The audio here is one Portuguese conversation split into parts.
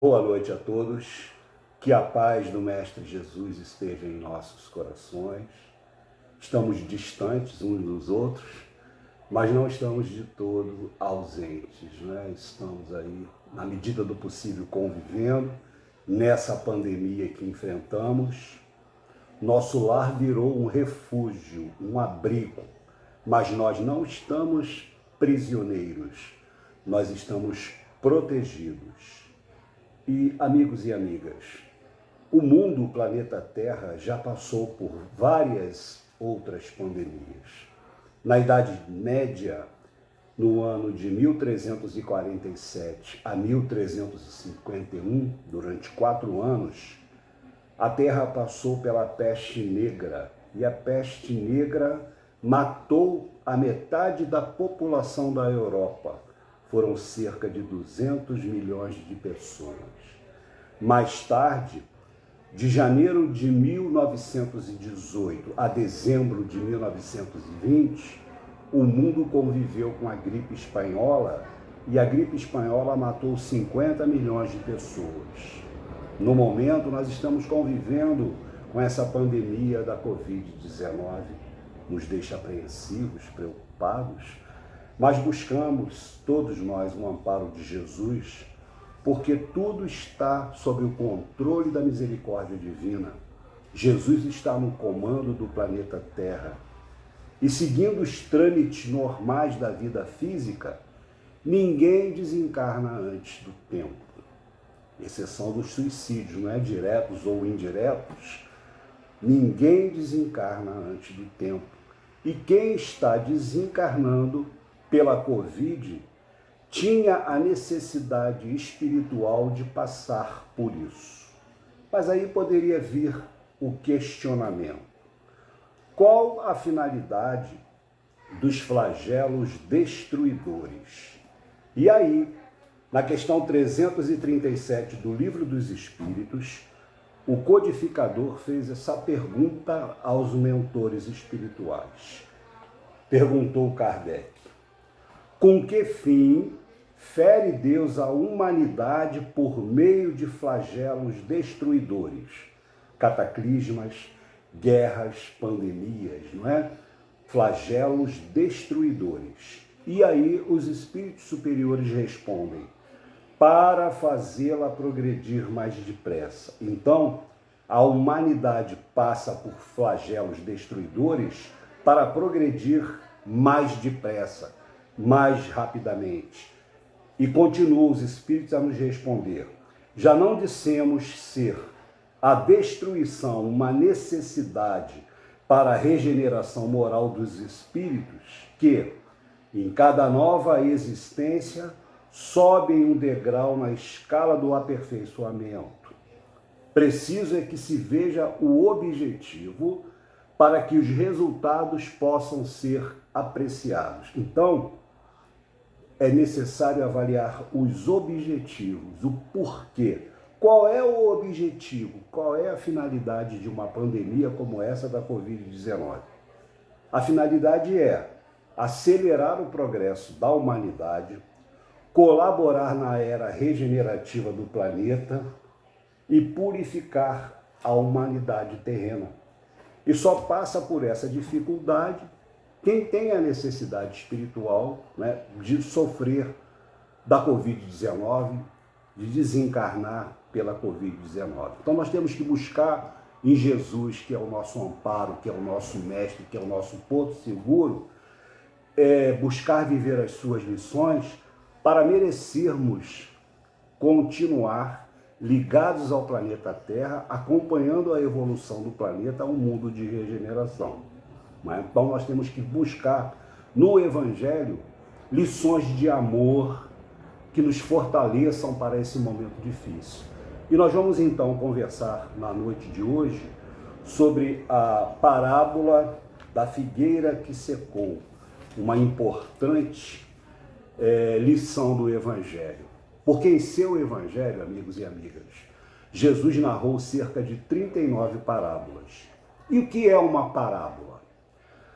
Boa noite a todos, que a paz do Mestre Jesus esteja em nossos corações. Estamos distantes uns dos outros, mas não estamos de todo ausentes, né? Estamos aí, na medida do possível, convivendo nessa pandemia que enfrentamos. Nosso lar virou um refúgio, um abrigo, mas nós não estamos prisioneiros, nós estamos protegidos. E, amigos e amigas, o mundo, o planeta Terra, já passou por várias outras pandemias. Na Idade Média, no ano de 1347 a 1351, durante 4 anos, a Terra passou pela peste negra, e a peste negra matou a metade da população da Europa. Foram cerca de 200 milhões de pessoas. Mais tarde, de janeiro de 1918 a dezembro de 1920, o mundo conviveu com a gripe espanhola, e a gripe espanhola matou 50 milhões de pessoas. No momento, nós estamos convivendo com essa pandemia da Covid-19, nos deixa apreensivos, preocupados, mas buscamos, todos nós, um amparo de Jesus, porque tudo está sob o controle da misericórdia divina. Jesus está no comando do planeta Terra. E seguindo os trâmites normais da vida física, ninguém desencarna antes do tempo. Exceção dos suicídios, não é? Diretos ou indiretos. Ninguém desencarna antes do tempo. E quem está desencarnando pela Covid tinha a necessidade espiritual de passar por isso. Mas aí poderia vir o questionamento. Qual a finalidade dos flagelos destruidores? E aí, na questão 337 do Livro dos Espíritos, o codificador fez essa pergunta aos mentores espirituais. Perguntou Kardec: com que fim fere Deus a humanidade por meio de flagelos destruidores? Cataclismas, guerras, pandemias, não é? Flagelos destruidores. E aí os espíritos superiores respondem: para fazê-la progredir mais depressa. Então, a humanidade passa por flagelos destruidores para progredir mais depressa, mais rapidamente. E continuam os espíritos a nos responder: já não dissemos ser a destruição uma necessidade para a regeneração moral dos espíritos, que, em cada nova existência, sobem um degrau na escala do aperfeiçoamento. Preciso é que se veja o objetivo para que os resultados possam ser apreciados. Então, é necessário avaliar os objetivos, o porquê. Qual é o objetivo? Qual é a finalidade de uma pandemia como essa da Covid-19? A finalidade é acelerar o progresso da humanidade, colaborar na era regenerativa do planeta e purificar a humanidade terrena. E só passa por essa dificuldade quem tem a necessidade espiritual, né, de sofrer da Covid-19, de desencarnar pela Covid-19. Então nós temos que buscar em Jesus, que é o nosso amparo, que é o nosso mestre, que é o nosso porto seguro, buscar viver as suas lições para merecermos continuar ligados ao planeta Terra, acompanhando a evolução do planeta a um mundo de regeneração. Então nós temos que buscar no Evangelho lições de amor que nos fortaleçam para esse momento difícil. E nós vamos então conversar na noite de hoje sobre a parábola da figueira que secou, uma importante lição do Evangelho. Porque em seu Evangelho, amigos e amigas, Jesus narrou cerca de 39 parábolas. E o que é uma parábola?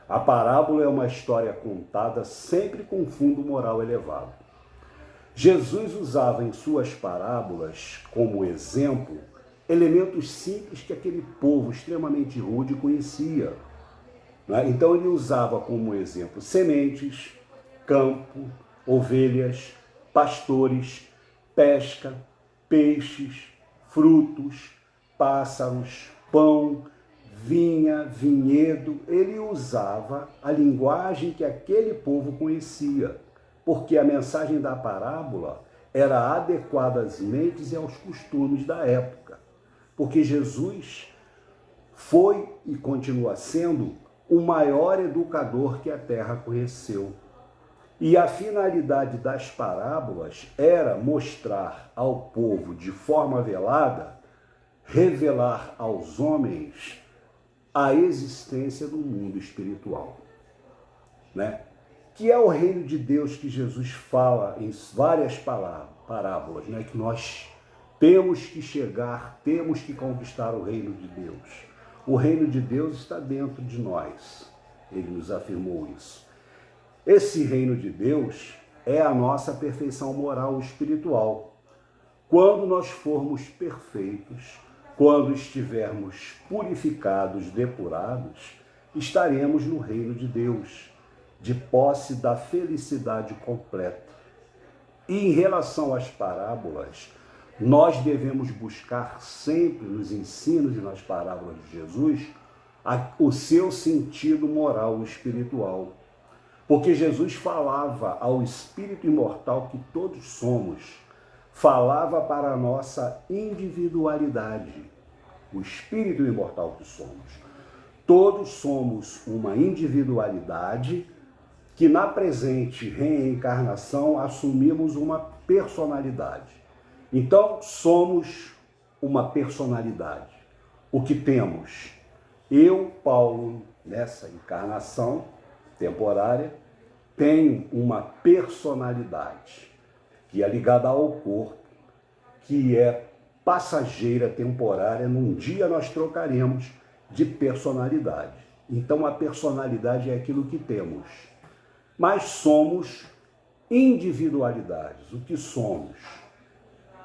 A parábola é uma história contada sempre com fundo moral elevado. Jesus usava em suas parábolas como exemplo elementos simples que aquele povo extremamente rude conhecia. Né? Então ele usava como exemplo sementes, campo, ovelhas, pastores, pesca, peixes, frutos, pássaros, pão, vinha, vinhedo. Ele usava a linguagem que aquele povo conhecia, porque a mensagem da parábola era adequada às mentes e aos costumes da época. Porque Jesus foi e continua sendo o maior educador que a terra conheceu. E a finalidade das parábolas era mostrar ao povo de forma velada, revelar aos homens a existência do mundo espiritual, né? Que é o reino de Deus que Jesus fala em várias parábolas, né? Que nós temos que chegar, temos que conquistar o reino de Deus. O reino de Deus está dentro de nós. Ele nos afirmou isso. Esse reino de Deus é a nossa perfeição moral e espiritual. Quando nós formos perfeitos, quando estivermos purificados, depurados, estaremos no reino de Deus, de posse da felicidade completa. E em relação às parábolas, nós devemos buscar sempre nos ensinos e nas parábolas de Jesus o seu sentido moral e espiritual. Porque Jesus falava ao espírito imortal que todos somos, falava para a nossa individualidade, o espírito imortal que somos. Todos somos uma individualidade que na presente reencarnação assumimos uma personalidade. Então, somos uma personalidade. O que temos? Eu, Paulo, nessa encarnação temporária, tenho uma personalidade que é ligada ao corpo, que é passageira, temporária. Num dia nós trocaremos de personalidade. Então, a personalidade é aquilo que temos. Mas somos individualidades. O que somos?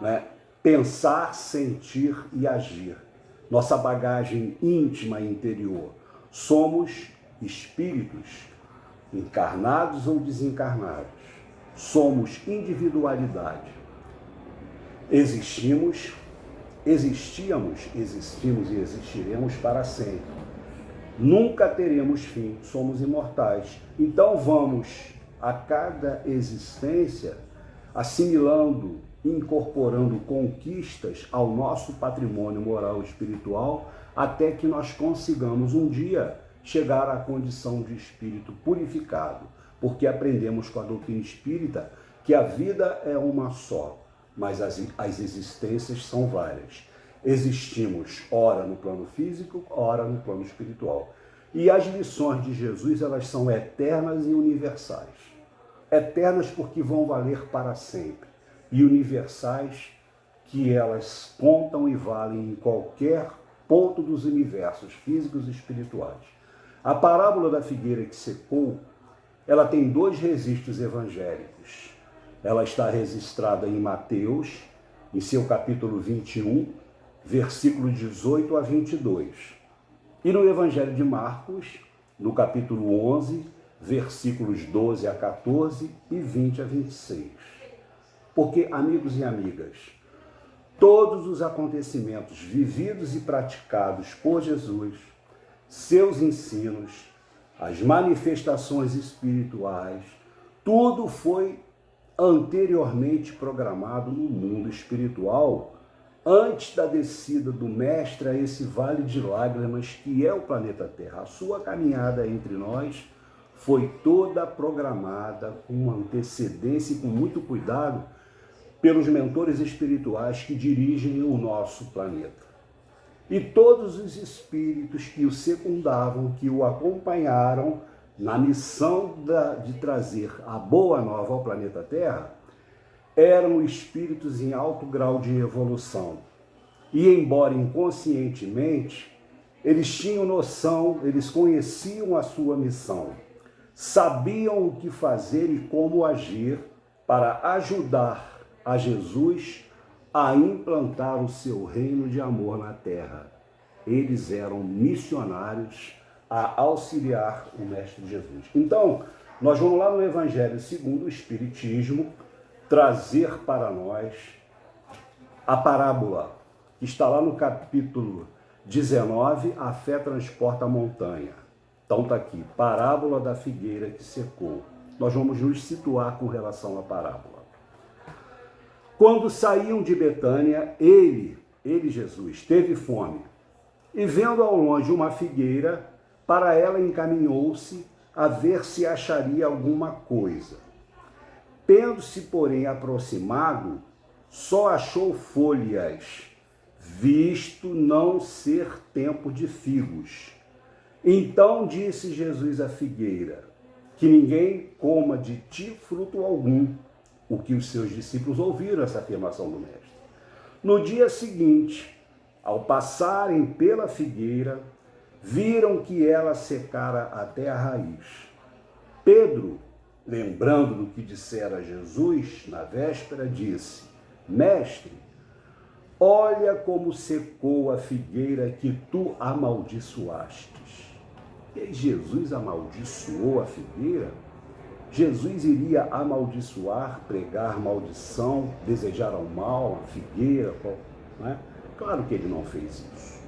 Né? Pensar, sentir e agir. Nossa bagagem íntima e interior. Somos espíritos, encarnados ou desencarnados. Somos individualidade. Existimos e existiremos para sempre. Nunca teremos fim, somos imortais. Então vamos, a cada existência, assimilando, incorporando conquistas ao nosso patrimônio moral e espiritual, até que nós consigamos um dia chegar à condição de espírito purificado, porque aprendemos com a doutrina espírita que a vida é uma só, mas as existências são várias. Existimos ora no plano físico, ora no plano espiritual. E as lições de Jesus, elas são eternas e universais. Eternas porque vão valer para sempre. E universais que elas contam e valem em qualquer ponto dos universos físicos e espirituais. A parábola da figueira que secou, ela tem 2 registros evangélicos. Ela está registrada em Mateus, em seu capítulo 21, versículo 18 a 22. E no Evangelho de Marcos, no capítulo 11, versículos 12 a 14 e 20 a 26. Porque, amigos e amigas, todos os acontecimentos vividos e praticados por Jesus, seus ensinos, as manifestações espirituais, tudo foi anteriormente programado no mundo espiritual, antes da descida do Mestre a esse vale de lágrimas que é o planeta Terra. A sua caminhada entre nós foi toda programada com antecedência e com muito cuidado pelos mentores espirituais que dirigem o nosso planeta. E todos os espíritos que o secundavam, que o acompanharam na missão de trazer a boa nova ao planeta Terra, eram espíritos em alto grau de evolução. E, embora inconscientemente, eles tinham noção, eles conheciam a sua missão, sabiam o que fazer e como agir para ajudar a Jesus a implantar o seu reino de amor na terra. Eles eram missionários a auxiliar o Mestre Jesus. Então, nós vamos lá no Evangelho segundo o Espiritismo trazer para nós a parábola, que está lá no capítulo 19, a fé transporta a montanha. Então está aqui, parábola da figueira que secou. Nós vamos nos situar com relação à parábola. Quando saíam de Betânia, ele, Jesus, teve fome, e vendo ao longe uma figueira, para ela encaminhou-se a ver se acharia alguma coisa. Tendo-se, porém, aproximado, só achou folhas, visto não ser tempo de figos. Então disse Jesus à figueira, que ninguém coma de ti fruto algum. O que os seus discípulos ouviram essa afirmação do Mestre. No dia seguinte, ao passarem pela figueira, viram que ela secara até a raiz. Pedro, lembrando do que dissera Jesus na véspera, disse: Mestre, olha como secou a figueira que tu amaldiçoastes. E Jesus amaldiçoou a figueira? Jesus iria amaldiçoar, pregar maldição, desejar ao mal, a figueira, né? Claro que ele não fez isso.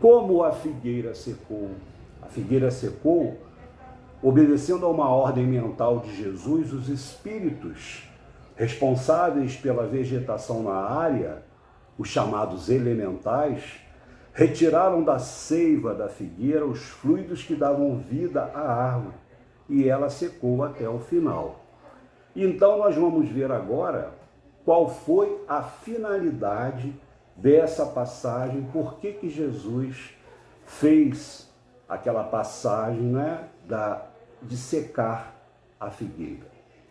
Como a figueira secou? A figueira secou obedecendo a uma ordem mental de Jesus, os espíritos responsáveis pela vegetação na área, os chamados elementais, retiraram da seiva da figueira os fluidos que davam vida à árvore, e ela secou até o final. Então nós vamos ver agora qual foi a finalidade dessa passagem, por que Jesus fez aquela passagem, né, de secar a figueira.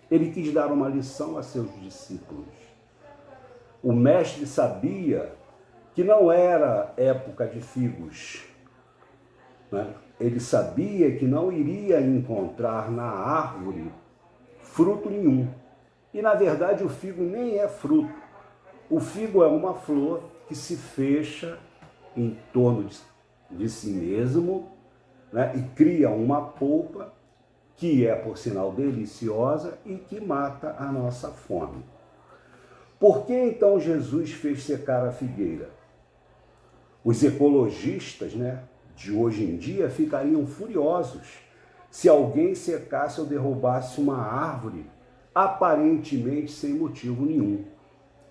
Ele quis dar uma lição a seus discípulos. O mestre sabia que não era época de figos, né? Ele sabia que não iria encontrar na árvore fruto nenhum. E, na verdade, o figo nem é fruto. O figo é uma flor que se fecha em torno de si mesmo, né? E cria uma polpa que é, por sinal, deliciosa e que mata a nossa fome. Por que, então, Jesus fez secar a figueira? Os ecologistas, né, de hoje em dia ficariam furiosos se alguém secasse ou derrubasse uma árvore aparentemente sem motivo nenhum.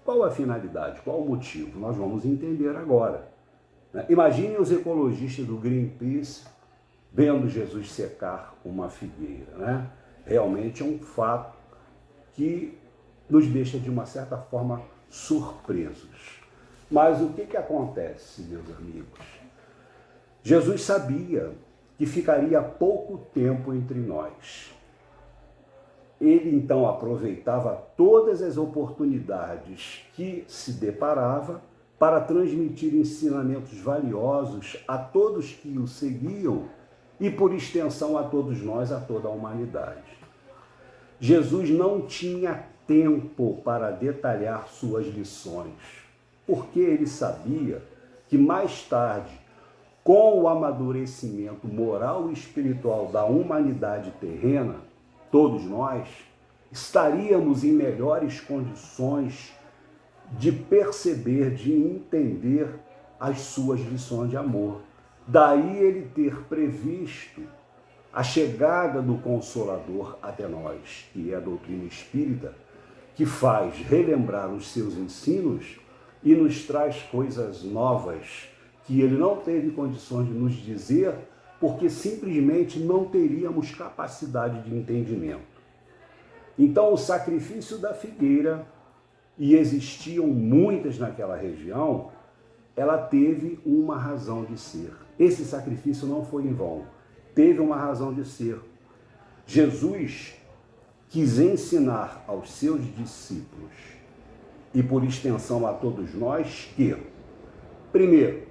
Qual a finalidade? Qual o motivo? Nós vamos entender agora. Imaginem os ecologistas do Greenpeace vendo Jesus secar uma figueira, né? Realmente é um fato que nos deixa, de uma certa forma, surpresos. Mas o que acontece, meus amigos? Jesus sabia que ficaria pouco tempo entre nós. Ele, então, aproveitava todas as oportunidades que se deparava para transmitir ensinamentos valiosos a todos que o seguiam e, por extensão, a todos nós, a toda a humanidade. Jesus não tinha tempo para detalhar suas lições, porque ele sabia que mais tarde, com o amadurecimento moral e espiritual da humanidade terrena, todos nós estaríamos em melhores condições de perceber, de entender as suas lições de amor. Daí ele ter previsto a chegada do Consolador até nós, que é a doutrina espírita, que faz relembrar os seus ensinos e nos traz coisas novas que ele não teve condições de nos dizer, porque simplesmente não teríamos capacidade de entendimento. Então, o sacrifício da figueira, e existiam muitas naquela região, ela teve uma razão de ser. Esse sacrifício não foi em vão, teve uma razão de ser. Jesus quis ensinar aos seus discípulos, e por extensão a todos nós, que, primeiro,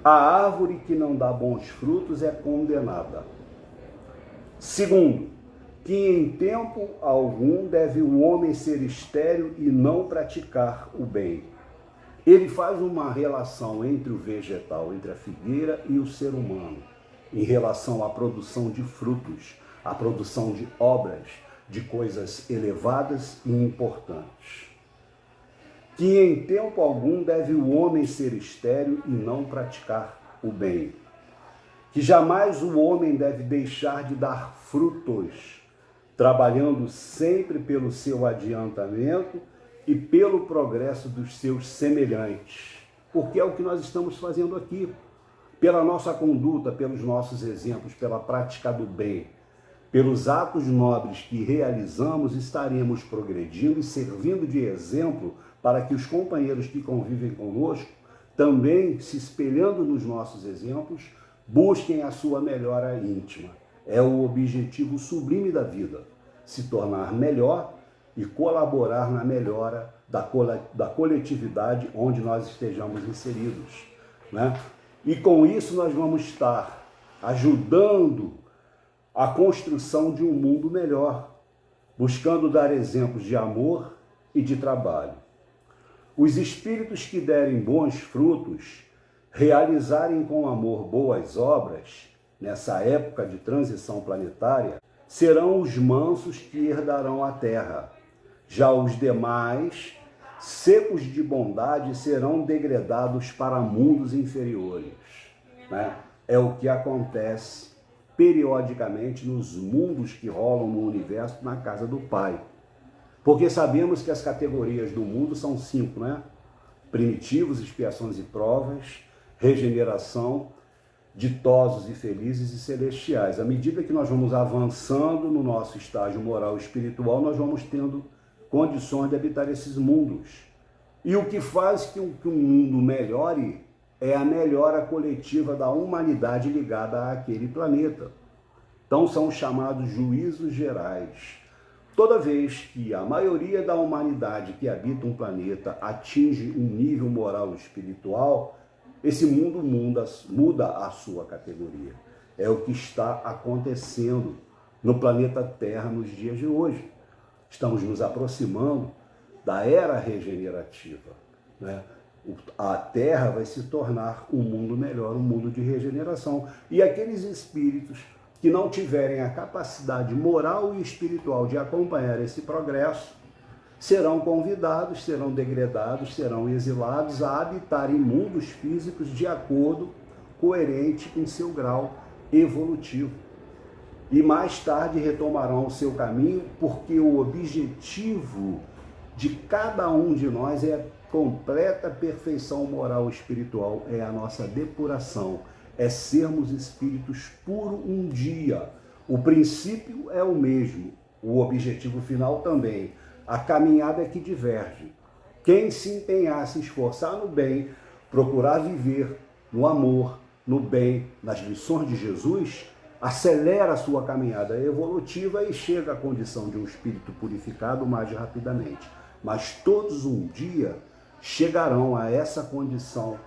a árvore que não dá bons frutos é condenada. Segundo, que em tempo algum deve o homem ser estéril e não praticar o bem. Ele faz uma relação entre o vegetal, entre a figueira e o ser humano, em relação à produção de frutos, à produção de obras, de coisas elevadas e importantes. Que em tempo algum deve o homem ser estéril e não praticar o bem. Que jamais o homem deve deixar de dar frutos, trabalhando sempre pelo seu adiantamento e pelo progresso dos seus semelhantes. Porque é o que nós estamos fazendo aqui. Pela nossa conduta, pelos nossos exemplos, pela prática do bem, pelos atos nobres que realizamos, estaremos progredindo e servindo de exemplo para que os companheiros que convivem conosco, também se espelhando nos nossos exemplos, busquem a sua melhora íntima. É o objetivo sublime da vida, se tornar melhor e colaborar na melhora da coletividade onde nós estejamos inseridos, né? E com isso nós vamos estar ajudando a construção de um mundo melhor, buscando dar exemplos de amor e de trabalho. Os espíritos que derem bons frutos, realizarem com amor boas obras, nessa época de transição planetária, serão os mansos que herdarão a terra. Já os demais, secos de bondade, serão degradados para mundos inferiores, né? É o que acontece periodicamente nos mundos que rolam no universo, na casa do Pai. Porque sabemos que as categorias do mundo são 5, né? Primitivos, expiações e provas, regeneração, ditosos e felizes e celestiais. À medida que nós vamos avançando no nosso estágio moral e espiritual, nós vamos tendo condições de habitar esses mundos. E o que faz que um mundo melhore é a melhora coletiva da humanidade ligada àquele planeta. Então são chamados juízos gerais. Toda vez que a maioria da humanidade que habita um planeta atinge um nível moral e espiritual, esse mundo muda a sua categoria. É o que está acontecendo no planeta Terra nos dias de hoje. Estamos nos aproximando da era regenerativa, né? A Terra vai se tornar um mundo melhor, um mundo de regeneração. E aqueles espíritos que não tiverem a capacidade moral e espiritual de acompanhar esse progresso, serão convidados, serão degradados, serão exilados a habitar em mundos físicos de acordo coerente com seu grau evolutivo. E mais tarde retomarão o seu caminho, porque o objetivo de cada um de nós é a completa perfeição moral e espiritual, é a nossa depuração, é sermos espíritos puros um dia. O princípio é o mesmo, o objetivo final também. A caminhada é que diverge. Quem se empenhar, se esforçar no bem, procurar viver no amor, no bem, nas lições de Jesus, acelera a sua caminhada evolutiva e chega à condição de um espírito purificado mais rapidamente. Mas todos um dia chegarão a essa condição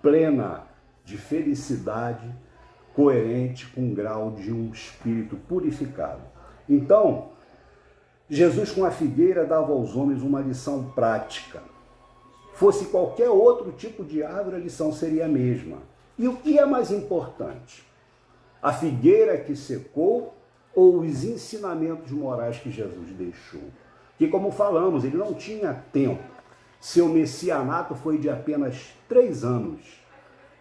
plena de felicidade, coerente com o grau de um espírito purificado. Então, Jesus com a figueira dava aos homens uma lição prática. Fosse qualquer outro tipo de árvore, a lição seria a mesma. E o que é mais importante? A figueira que secou ou os ensinamentos morais que Jesus deixou? Que, como falamos, ele não tinha tempo. Seu messianato foi de apenas 3 anos.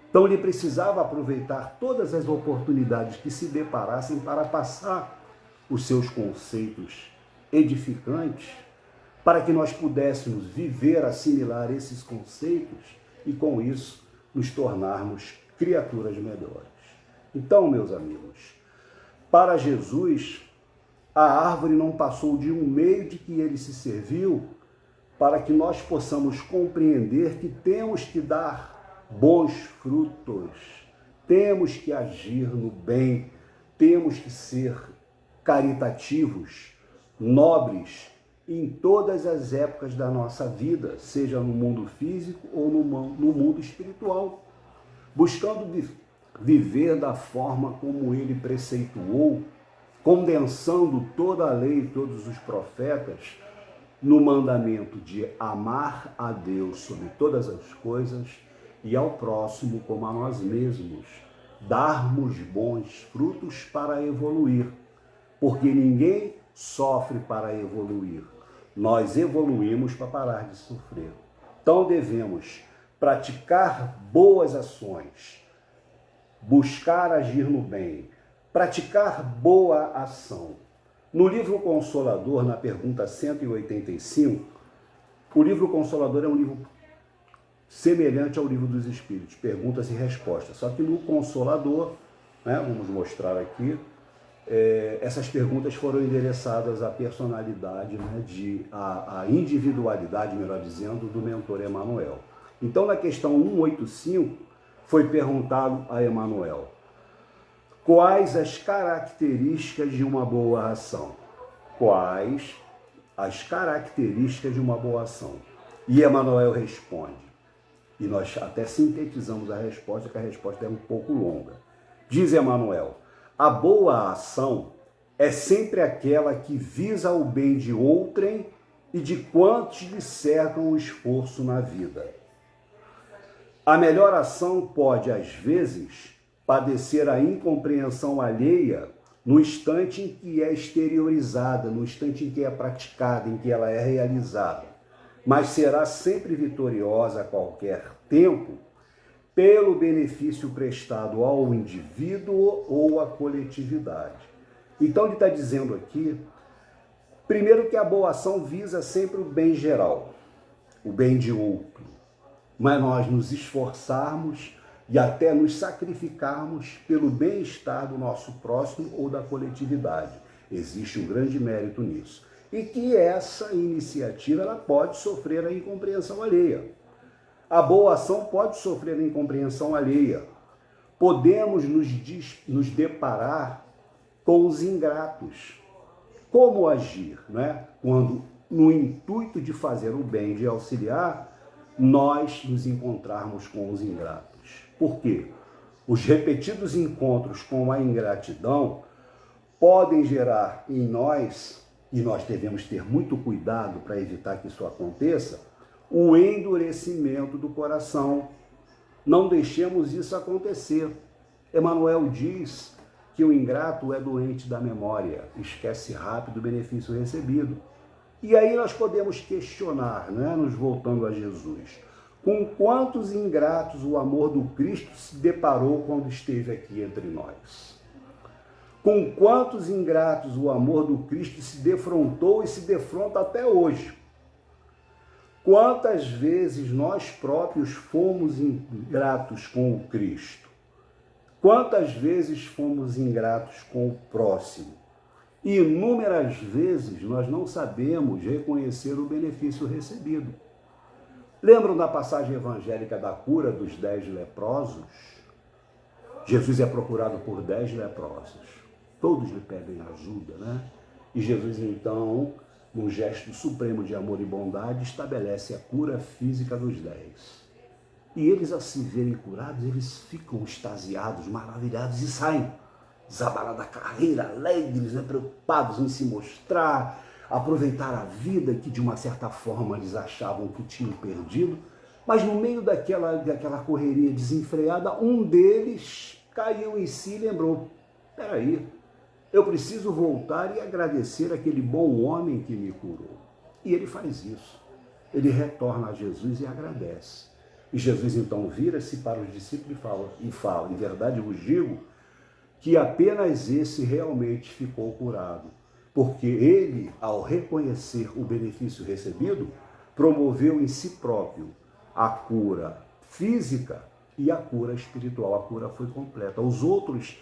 Então ele precisava aproveitar todas as oportunidades que se deparassem para passar os seus conceitos edificantes, para que nós pudéssemos viver, assimilar esses conceitos e com isso nos tornarmos criaturas melhores. Então, meus amigos, para Jesus, a árvore não passou de um meio de que ele se serviu para que nós possamos compreender que temos que dar bons frutos, temos que agir no bem, temos que ser caritativos, nobres em todas as épocas da nossa vida, seja no mundo físico ou no mundo espiritual, buscando viver da forma como ele preceituou, condensando toda a lei e todos os profetas no mandamento de amar a Deus sobre todas as coisas e ao próximo como a nós mesmos, darmos bons frutos para evoluir, porque ninguém sofre para evoluir, nós evoluímos para parar de sofrer. Então devemos praticar boas ações, buscar agir no bem, praticar boa ação. No livro Consolador, na pergunta 185, o livro Consolador é um livro semelhante ao livro dos Espíritos, perguntas e respostas. Só que no Consolador, né, vamos mostrar aqui, essas perguntas foram endereçadas à personalidade, né, à individualidade, melhor dizendo, do mentor Emmanuel. Então, na questão 185, foi perguntado a Emmanuel: quais as características de uma boa ação? Quais as características de uma boa ação? E Emmanuel responde, e nós até sintetizamos a resposta, que a resposta é um pouco longa. Diz Emmanuel: a boa ação é sempre aquela que visa o bem de outrem e de quantos lhe cercam o esforço na vida. A melhor ação pode, às vezes, padecer a incompreensão alheia no instante em que é exteriorizada, no instante em que é praticada, em que ela é realizada, mas será sempre vitoriosa a qualquer tempo pelo benefício prestado ao indivíduo ou à coletividade. Então ele está dizendo aqui, primeiro, que a boa ação visa sempre o bem geral, o bem de outro, mas nós nos esforçarmos e até nos sacrificarmos pelo bem-estar do nosso próximo ou da coletividade. Existe um grande mérito nisso. E que essa iniciativa ela pode sofrer a incompreensão alheia. A boa ação pode sofrer a incompreensão alheia. Podemos nos deparar com os ingratos. Como agir, né? Quando, no intuito de fazer o bem, de auxiliar, nós nos encontrarmos com os ingratos. Por quê? Os repetidos encontros com a ingratidão podem gerar em nós, e nós devemos ter muito cuidado para evitar que isso aconteça, o endurecimento do coração. Não deixemos isso acontecer. Emmanuel diz que o ingrato é doente da memória, esquece rápido o benefício recebido. E aí nós podemos questionar, né, nos voltando a Jesus, com quantos ingratos o amor do Cristo se deparou quando esteve aqui entre nós? Com quantos ingratos o amor do Cristo se defrontou e se defronta até hoje? Quantas vezes nós próprios fomos ingratos com o Cristo? Quantas vezes fomos ingratos com o próximo? E inúmeras vezes nós não sabemos reconhecer o benefício recebido. Lembram da passagem evangélica da cura dos 10 leprosos? Jesus é procurado por 10 leprosos. Todos lhe pedem ajuda, né? E Jesus, então, num gesto supremo de amor e bondade, estabelece a cura física dos 10. E eles, a se verem curados, eles ficam extasiados, maravilhados e saem desabalados da carreira, alegres, né? Preocupados em se mostrar, aproveitar a vida que de uma certa forma eles achavam que tinham perdido, mas no meio daquela correria desenfreada, um deles caiu em si e lembrou: peraí, eu preciso voltar e agradecer aquele bom homem que me curou. E ele faz isso, ele retorna a Jesus e agradece. E Jesus então vira-se para os discípulos e fala: em verdade vos digo que apenas esse realmente ficou curado, porque ele, ao reconhecer o benefício recebido, promoveu em si próprio a cura física e a cura espiritual. A cura foi completa. Os outros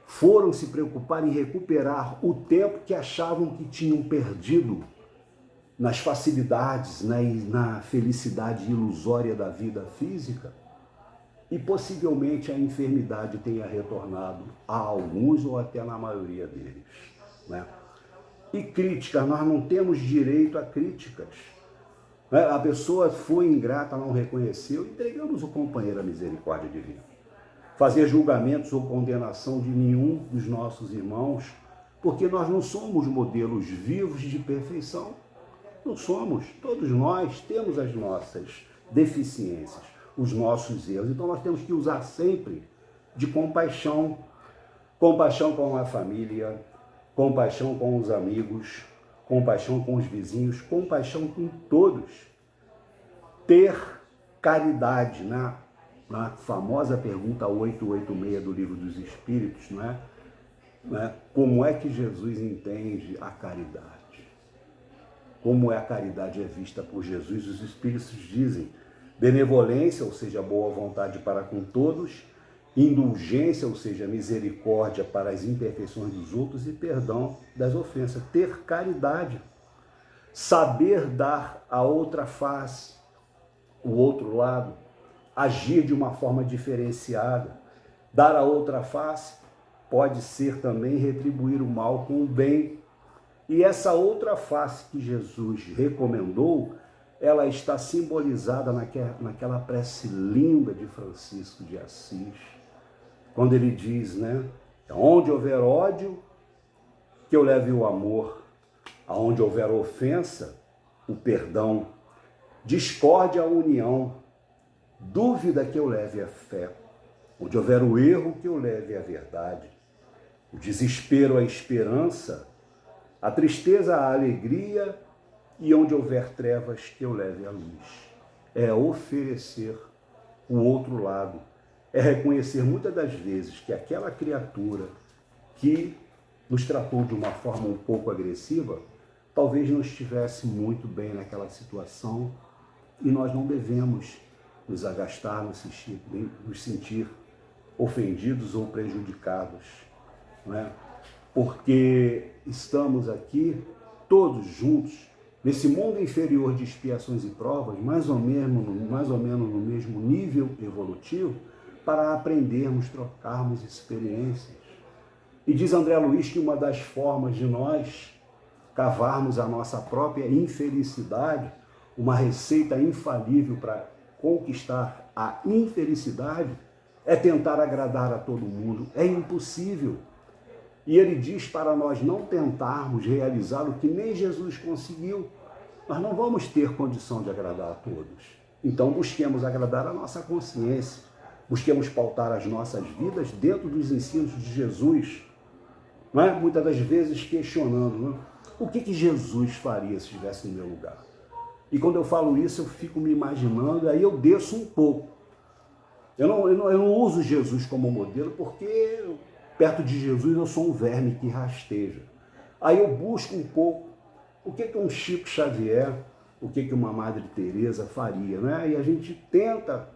foram se preocupar em recuperar o tempo que achavam que tinham perdido nas facilidades, né, e na felicidade ilusória da vida física, e possivelmente a enfermidade tenha retornado a alguns ou até na maioria deles, né? E críticas, nós não temos direito a críticas. A pessoa foi ingrata, não reconheceu, entregamos o companheiro à misericórdia divina. Fazer julgamentos ou condenação de nenhum dos nossos irmãos porque nós não somos modelos vivos de perfeição. Não somos. Todos nós temos as nossas deficiências, os nossos erros. Então nós temos que usar sempre de compaixão. Compaixão com a família, compaixão com os amigos, compaixão com os vizinhos, compaixão com todos. Ter caridade, na famosa pergunta 886 do Livro dos Espíritos, não é? Como é que Jesus entende a caridade? Como a caridade é vista por Jesus? Os Espíritos dizem benevolência, ou seja, boa vontade para com todos, indulgência, ou seja, misericórdia para as imperfeições dos outros e perdão das ofensas. Ter caridade, saber dar a outra face, o outro lado, agir de uma forma diferenciada. Dar a outra face pode ser também retribuir o mal com o bem. E essa outra face que Jesus recomendou, ela está simbolizada naquela prece linda de Francisco de Assis, quando ele diz, onde houver ódio, que eu leve o amor, aonde houver ofensa, o perdão, discórdia, a união, dúvida, que eu leve a fé, onde houver o erro, que eu leve a verdade, o desespero, a esperança, a tristeza, a alegria, e onde houver trevas, que eu leve a luz. É oferecer o outro lado, é reconhecer muitas das vezes que aquela criatura que nos tratou de uma forma um pouco agressiva, talvez não estivesse muito bem naquela situação, e nós não devemos nos agastar, nos sentir ofendidos ou prejudicados, não é? Porque estamos aqui todos juntos nesse mundo inferior de expiações e provas, mais ou menos no mesmo nível evolutivo, para aprendermos, trocarmos experiências. E diz André Luiz que uma das formas de nós cavarmos a nossa própria infelicidade, uma receita infalível para conquistar a infelicidade, é tentar agradar a todo mundo. É impossível. E ele diz para nós não tentarmos realizar o que nem Jesus conseguiu. Nós não vamos ter condição de agradar a todos. Então busquemos agradar a nossa consciência. Busquemos pautar as nossas vidas dentro dos ensinos de Jesus. Não é? Muitas das vezes questionando, o que Jesus faria se estivesse no meu lugar? E quando eu falo isso, eu fico me imaginando, aí eu desço um pouco. Eu não uso Jesus como modelo, porque perto de Jesus eu sou um verme que rasteja. Aí eu busco um pouco o que um Chico Xavier, o que uma Madre Teresa faria, né? E a gente tenta,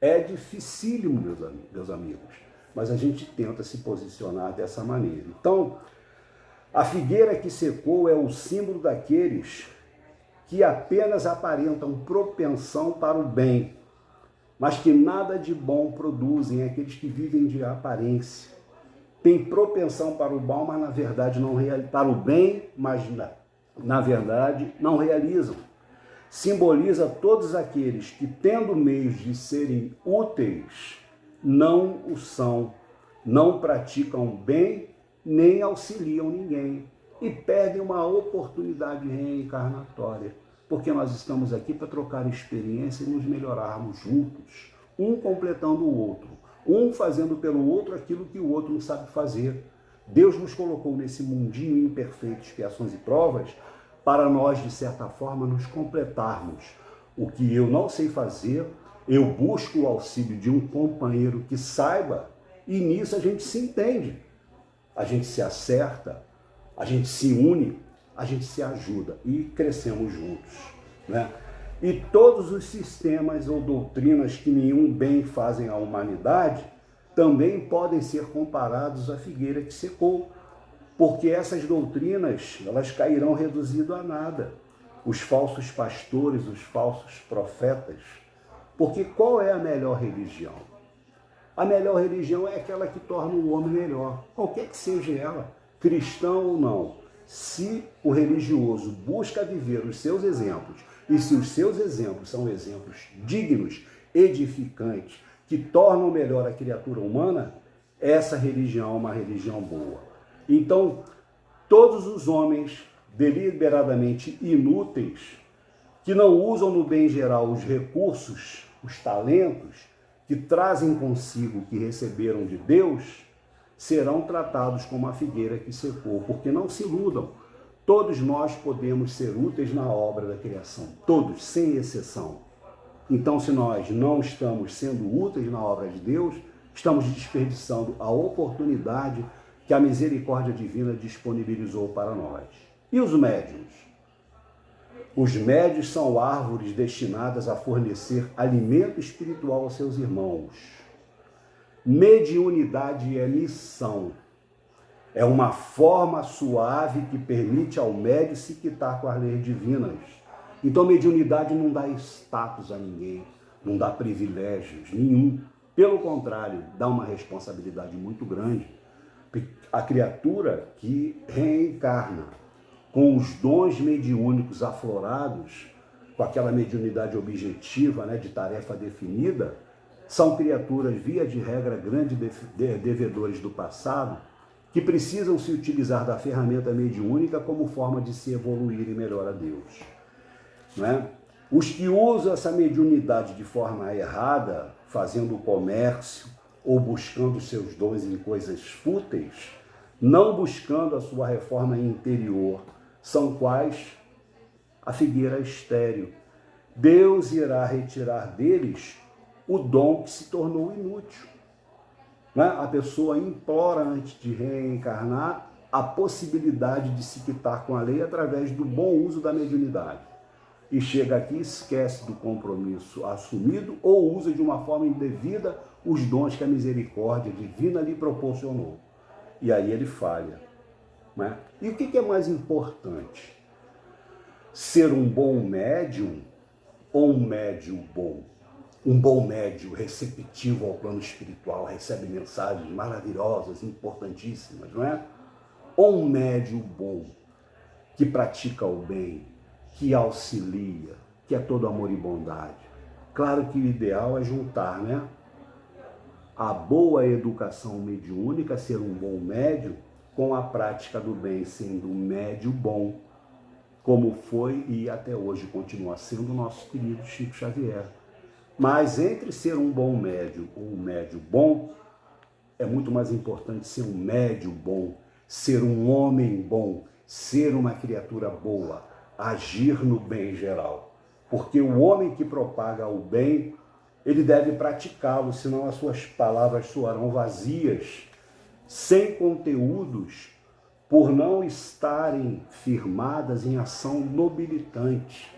é dificílimo, meus amigos, mas a gente tenta se posicionar dessa maneira. Então, a figueira que secou é o símbolo daqueles que apenas aparentam propensão para o bem, mas que nada de bom produzem, aqueles que vivem de aparência. Tem propensão para o mal, mas na verdade não realizam. Para o bem, mas na verdade não realizam. Simboliza todos aqueles que, tendo meios de serem úteis, não o são, não praticam bem, nem auxiliam ninguém, e perdem uma oportunidade reencarnatória, porque nós estamos aqui para trocar experiência e nos melhorarmos juntos, um completando o outro, um fazendo pelo outro aquilo que o outro não sabe fazer. Deus nos colocou nesse mundinho imperfeito, expiações e provas, para nós, de certa forma, nos completarmos. O que eu não sei fazer, eu busco o auxílio de um companheiro que saiba, e nisso a gente se entende, a gente se acerta, a gente se une, a gente se ajuda e crescemos juntos, né? E todos os sistemas ou doutrinas que nenhum bem fazem à humanidade também podem ser comparados à figueira que secou, porque essas doutrinas, elas cairão reduzido a nada. Os falsos pastores, os falsos profetas. Porque qual é a melhor religião? A melhor religião é aquela que torna o homem melhor, qualquer que seja ela, cristão ou não. Se o religioso busca viver os seus exemplos, e se os seus exemplos são exemplos dignos, edificantes, que tornam melhor a criatura humana, essa religião é uma religião boa. Então, Todos os homens deliberadamente inúteis, que não usam no bem geral os recursos, os talentos, que trazem consigo o que receberam de Deus, serão tratados como a figueira que secou, porque não se iludam. Todos nós podemos ser úteis na obra da criação, todos, sem exceção. Então, se nós não estamos sendo úteis na obra de Deus, estamos desperdiçando a oportunidade que a misericórdia divina disponibilizou para nós. E os médiuns? Os médiuns são árvores destinadas a fornecer alimento espiritual aos seus irmãos. Mediunidade é missão. É uma forma suave que permite ao médium se quitar com as leis divinas. Então, mediunidade não dá status a ninguém, não dá privilégios nenhum. Pelo contrário, dá uma responsabilidade muito grande. A criatura que reencarna com os dons mediúnicos aflorados, com aquela mediunidade objetiva, de tarefa definida, são criaturas, via de regra, grandes devedores do passado, que precisam se utilizar da ferramenta mediúnica como forma de se evoluírem melhor a Deus. Os que usam essa mediunidade de forma errada, fazendo comércio ou buscando seus dons em coisas fúteis, não buscando a sua reforma interior, são quais? A figueira estéril. Deus irá retirar deles o dom que se tornou inútil. A pessoa implora antes de reencarnar a possibilidade de se quitar com a lei através do bom uso da mediunidade. E chega aqui e esquece do compromisso assumido ou usa de uma forma indevida os dons que a misericórdia divina lhe proporcionou. E aí ele falha. E o que é mais importante? Ser um bom médium ou um médium bom? Um bom médium receptivo ao plano espiritual, recebe mensagens maravilhosas, importantíssimas, não é? Ou um médium bom, que pratica o bem, que auxilia, que é todo amor e bondade. Claro que o ideal é juntar, a boa educação mediúnica, ser um bom médium, com a prática do bem, sendo um médium bom, como foi e até hoje continua sendo o nosso querido Chico Xavier. Mas entre ser um bom médium ou um médium bom, é muito mais importante ser um médium bom, ser um homem bom, ser uma criatura boa, agir no bem geral. Porque o homem que propaga o bem, ele deve praticá-lo, senão as suas palavras soarão vazias, sem conteúdos, por não estarem firmadas em ação nobilitante.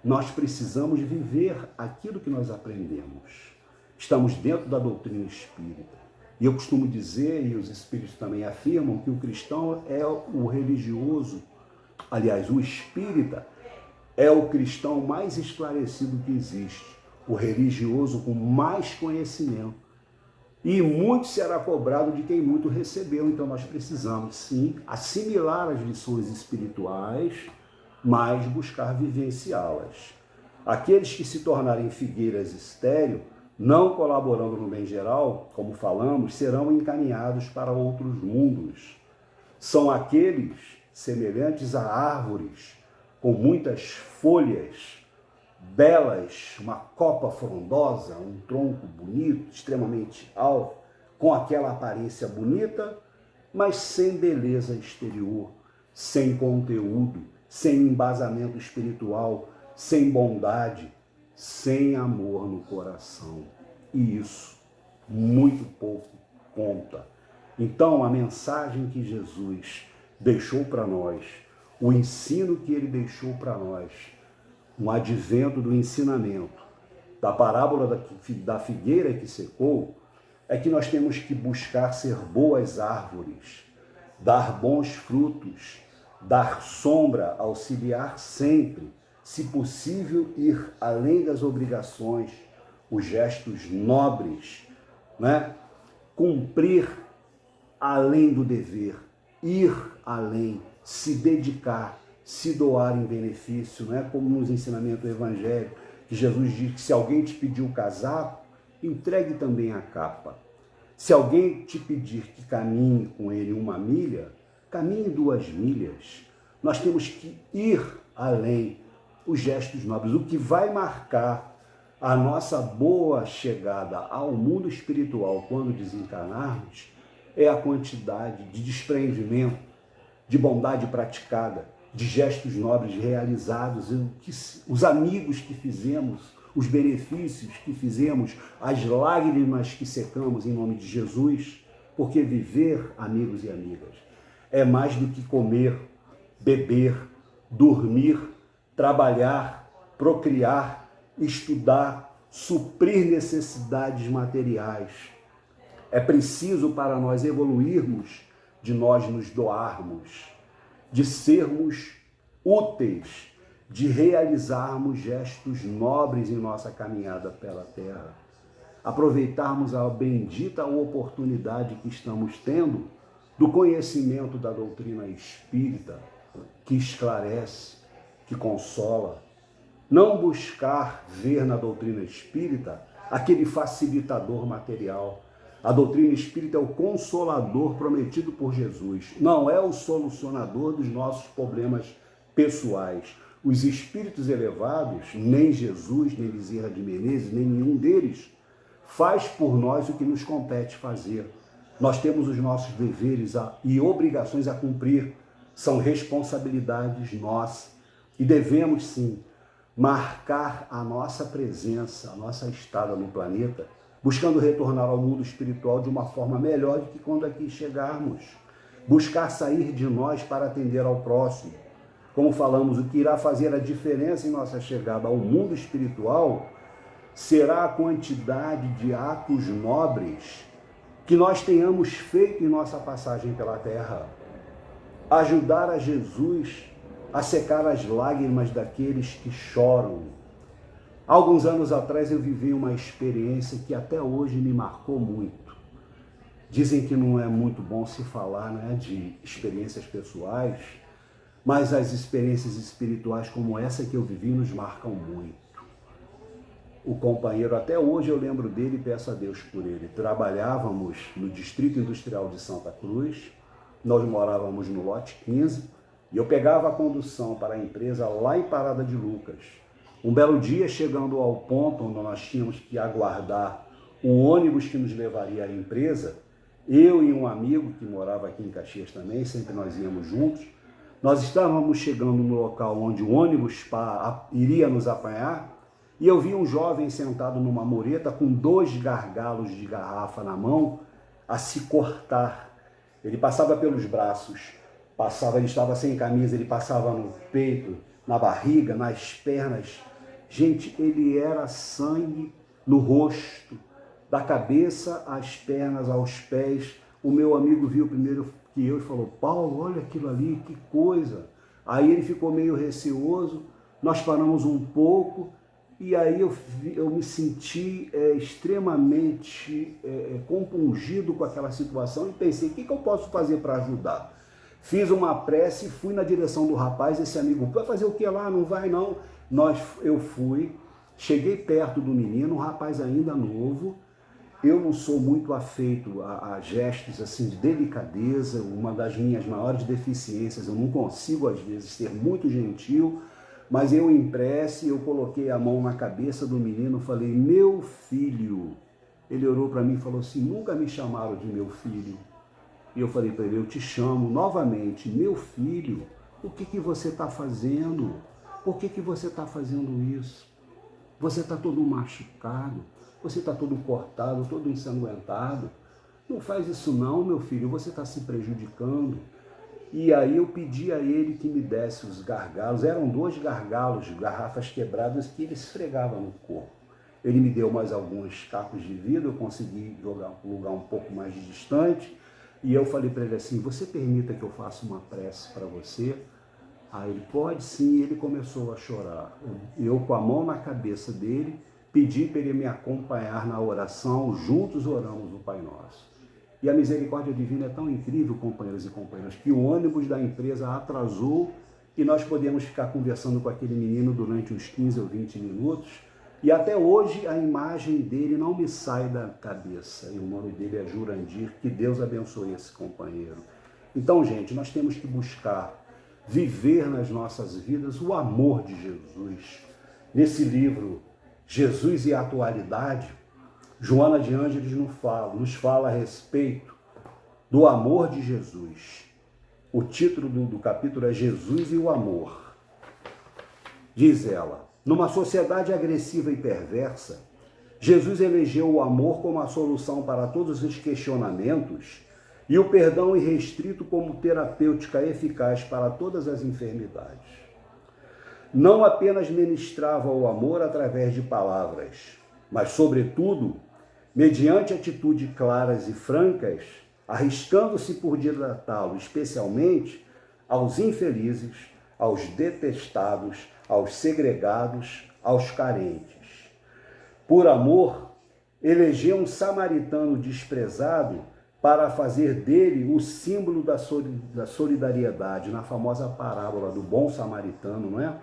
Nós precisamos viver aquilo que nós aprendemos. Estamos dentro da doutrina espírita. E eu costumo dizer, e os espíritos também afirmam, que o cristão é o religioso, aliás, o espírita é o cristão mais esclarecido que existe, o religioso com mais conhecimento. E muito será cobrado de quem muito recebeu. Então nós precisamos, sim, assimilar as lições espirituais, mas buscar vivenciá-las. Aqueles que se tornarem figueiras estéril, não colaborando no bem geral, como falamos, serão encaminhados para outros mundos. São aqueles semelhantes a árvores, com muitas folhas belas, uma copa frondosa, um tronco bonito, extremamente alto, com aquela aparência bonita, mas sem beleza exterior, sem conteúdo, sem embasamento espiritual, sem bondade, sem amor no coração. E isso muito pouco conta. Então, a mensagem que Jesus deixou para nós, o ensino que ele deixou para nós, um advento do ensinamento, da parábola da figueira que secou, é que nós temos que buscar ser boas árvores, dar bons frutos, dar sombra, auxiliar sempre, se possível ir além das obrigações, os gestos nobres, cumprir além do dever, ir além, se dedicar, se doar em benefício, como nos ensinamentos do Evangelho, que Jesus diz que se alguém te pedir o casaco, entregue também a capa. Se alguém te pedir que caminhe com ele 1 milha, caminhe 2 milhas. Nós temos que ir além, os gestos nobres. O que vai marcar a nossa boa chegada ao mundo espiritual quando desencarnarmos é a quantidade de desprendimento, de bondade praticada, de gestos nobres realizados, os amigos que fizemos, os benefícios que fizemos, as lágrimas que secamos em nome de Jesus, porque viver, amigos e amigas, é mais do que comer, beber, dormir, trabalhar, procriar, estudar, suprir necessidades materiais. É preciso para nós evoluirmos, de nós nos doarmos, de sermos úteis, de realizarmos gestos nobres em nossa caminhada pela terra. Aproveitarmos a bendita oportunidade que estamos tendo do conhecimento da doutrina espírita, que esclarece, que consola. Não buscar ver na doutrina espírita aquele facilitador material. A doutrina espírita é o consolador prometido por Jesus. Não é o solucionador dos nossos problemas pessoais. Os espíritos elevados, nem Jesus, nem Bezerra de Menezes, nem nenhum deles, faz por nós o que nos compete fazer. Nós temos os nossos deveres e obrigações a cumprir. São responsabilidades nossas. E devemos, sim, marcar a nossa presença, a nossa estada no planeta, buscando retornar ao mundo espiritual de uma forma melhor do que quando aqui chegarmos. Buscar sair de nós para atender ao próximo. Como falamos, o que irá fazer a diferença em nossa chegada ao mundo espiritual será a quantidade de atos nobres que nós tenhamos feito em nossa passagem pela terra. Ajudar a Jesus a secar as lágrimas daqueles que choram. Alguns anos atrás eu vivi uma experiência que até hoje me marcou muito. Dizem que não é muito bom se falar, né, de experiências pessoais, mas as experiências espirituais como essa que eu vivi nos marcam muito. O companheiro, até hoje eu lembro dele e peço a Deus por ele. Trabalhávamos no Distrito Industrial de Santa Cruz, nós morávamos no lote 15, e eu pegava a condução para a empresa lá em Parada de Lucas. Um belo dia, chegando ao ponto onde nós tínhamos que aguardar o ônibus que nos levaria à empresa, eu e um amigo que morava aqui em Caxias também, sempre nós íamos juntos, nós estávamos chegando no local onde o ônibus iria nos apanhar, e eu vi um jovem sentado numa mureta com 2 gargalos de garrafa na mão a se cortar. Ele passava pelos braços, ele estava sem camisa, ele passava no peito, na barriga, nas pernas. Gente, ele era sangue no rosto, da cabeça às pernas, aos pés. O meu amigo viu primeiro que eu e falou: Paulo, olha aquilo ali, que coisa. Aí ele ficou meio receoso, nós paramos um pouco, e aí eu me senti extremamente compungido com aquela situação e pensei, o que eu posso fazer para ajudar? Fiz uma prece e fui na direção do rapaz. Esse amigo, vai fazer o que lá? Não vai não. Eu fui, cheguei perto do menino, um rapaz ainda novo. Eu não sou muito afeito a gestos assim de delicadeza, uma das minhas maiores deficiências. Eu não consigo às vezes ser muito gentil, mas eu em prece, eu coloquei a mão na cabeça do menino, falei: meu filho. Ele olhou para mim e falou assim: nunca me chamaram de meu filho. E eu falei para ele: eu te chamo novamente, meu filho. O que você está fazendo? Por que você está fazendo isso? Você está todo machucado, você está todo cortado, todo ensanguentado. Não faz isso não, meu filho, você está se prejudicando. E aí eu pedi a ele que me desse os gargalos. Eram 2 gargalos, garrafas quebradas, que ele esfregava no corpo. Ele me deu mais alguns cacos de vidro, eu consegui jogar um lugar um pouco mais distante. E eu falei para ele assim: você permita que eu faça uma prece para você? Aí ele: pode sim. Ele começou a chorar. Eu com a mão na cabeça dele, pedi para ele me acompanhar na oração, juntos oramos o Pai Nosso. E a misericórdia divina é tão incrível, companheiros e companheiras, que o ônibus da empresa atrasou e nós podemos ficar conversando com aquele menino durante uns 15 ou 20 minutos. E até hoje a imagem dele não me sai da cabeça. E o nome dele é Jurandir. Que Deus abençoe esse companheiro. Então, gente, nós temos que buscar viver nas nossas vidas o amor de Jesus. Nesse livro, Jesus e a Atualidade, Joana de Ângeles nos fala a respeito do amor de Jesus. O título do capítulo é Jesus e o Amor. Diz ela, numa sociedade agressiva e perversa, Jesus elegeu o amor como a solução para todos os questionamentos e o perdão irrestrito como terapêutica eficaz para todas as enfermidades. Não apenas ministrava o amor através de palavras, mas, sobretudo, mediante atitudes claras e francas, arriscando-se por dilatá-lo especialmente aos infelizes, aos detestados, aos segregados, aos carentes. Por amor, elegeu um samaritano desprezado para fazer dele o símbolo da solidariedade, na famosa parábola do bom samaritano, não é?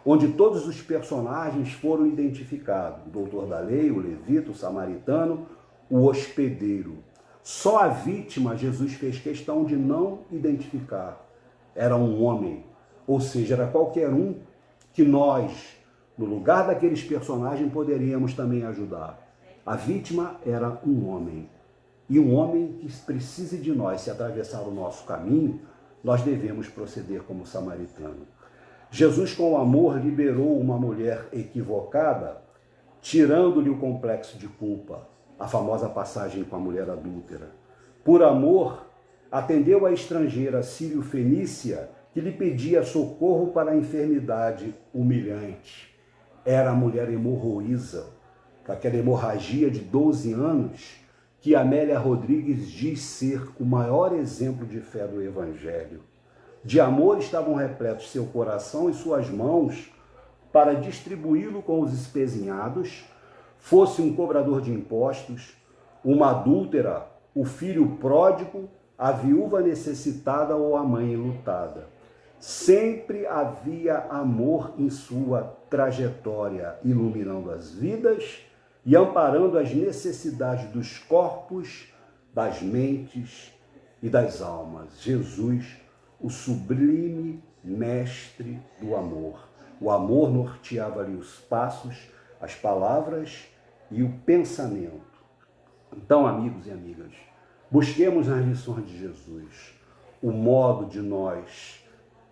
Onde todos os personagens foram identificados, o doutor da lei, o levita, o samaritano, o hospedeiro. Só a vítima Jesus fez questão de não identificar. Era um homem, ou seja, era qualquer um que nós, no lugar daqueles personagens, poderíamos também ajudar. A vítima era um homem. E um homem que precise de nós, se atravessar o nosso caminho, nós devemos proceder como samaritano. Jesus, com amor, liberou uma mulher equivocada, tirando-lhe o complexo de culpa, a famosa passagem com a mulher adúltera. Por amor, atendeu a estrangeira sírio-fenícia, que lhe pedia socorro para a enfermidade humilhante. Era a mulher hemorroísa, com aquela hemorragia de 12 anos, que Amélia Rodrigues diz ser o maior exemplo de fé do Evangelho. De amor estavam repletos seu coração e suas mãos para distribuí-lo com os espezinhados, fosse um cobrador de impostos, uma adúltera, o filho pródigo, a viúva necessitada ou a mãe enlutada. Sempre havia amor em sua trajetória, iluminando as vidas e amparando as necessidades dos corpos, das mentes e das almas. Jesus, o sublime mestre do amor. O amor norteava-lhe os passos, as palavras e o pensamento. Então, amigos e amigas, busquemos nas lições de Jesus o modo de nós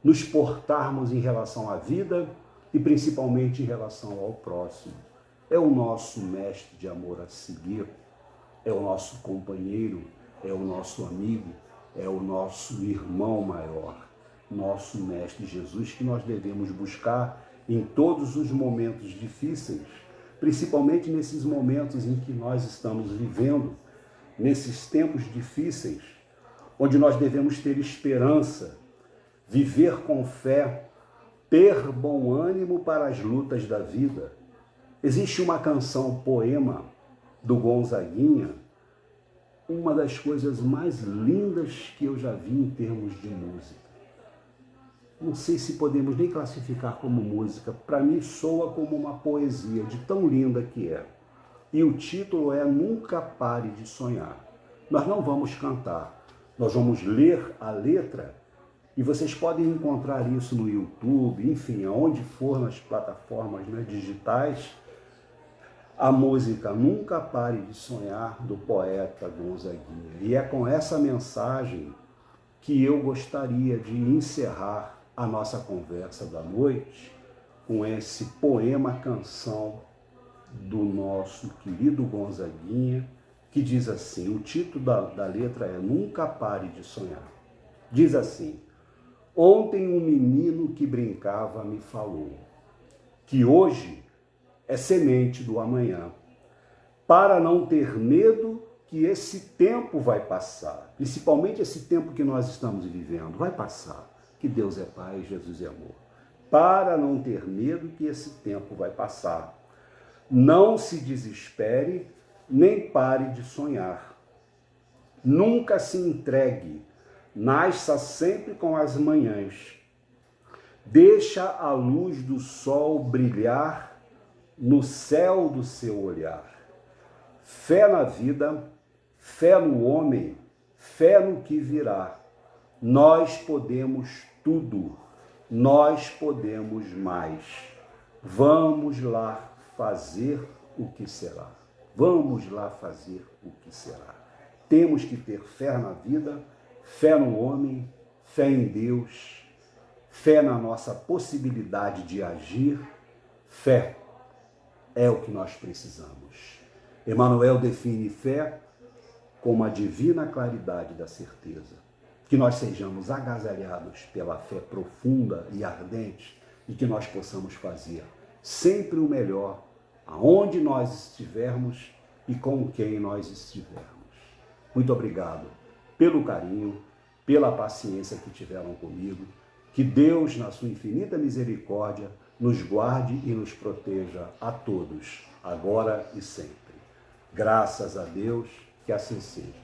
nos portarmos em relação à vida e principalmente em relação ao próximo. É o nosso mestre de amor a seguir, é o nosso companheiro, é o nosso amigo, é o nosso irmão maior, nosso mestre Jesus, que nós devemos buscar em todos os momentos difíceis, principalmente nesses momentos em que nós estamos vivendo, nesses tempos difíceis, onde nós devemos ter esperança, viver com fé, ter bom ânimo para as lutas da vida. Existe uma canção, poema, do Gonzaguinha, uma das coisas mais lindas que eu já vi em termos de música. Não sei se podemos nem classificar como música, para mim soa como uma poesia, de tão linda que é. E o título é Nunca Pare de Sonhar. Nós não vamos cantar, nós vamos ler a letra e vocês podem encontrar isso no YouTube, enfim, aonde for nas plataformas, né, digitais, a música Nunca Pare de Sonhar, do poeta Gonzaguinha. E é com essa mensagem que eu gostaria de encerrar a nossa conversa da noite, com esse poema canção do nosso querido Gonzaguinha, que diz assim, o título da letra é Nunca Pare de Sonhar. Diz assim: ontem um menino que brincava me falou que hoje é semente do amanhã, para não ter medo que esse tempo vai passar, principalmente esse tempo que nós estamos vivendo, vai passar, que Deus é Pai, Jesus é amor, para não ter medo que esse tempo vai passar. Não se desespere, nem pare de sonhar. Nunca se entregue, nasça sempre com as manhãs. Deixa a luz do sol brilhar no céu do seu olhar. Fé na vida, fé no homem, fé no que virá. Nós podemos tudo, nós podemos mais. Vamos lá fazer o que será. Vamos lá fazer o que será. Temos que ter fé na vida, fé no homem, fé em Deus, fé na nossa possibilidade de agir. Fé é o que nós precisamos. Emmanuel define fé como a divina claridade da certeza. Que nós sejamos agasalhados pela fé profunda e ardente e que nós possamos fazer sempre o melhor aonde nós estivermos e com quem nós estivermos. Muito obrigado pelo carinho, pela paciência que tiveram comigo. Que Deus, na sua infinita misericórdia, nos guarde e nos proteja a todos, agora e sempre. Graças a Deus, que assim seja.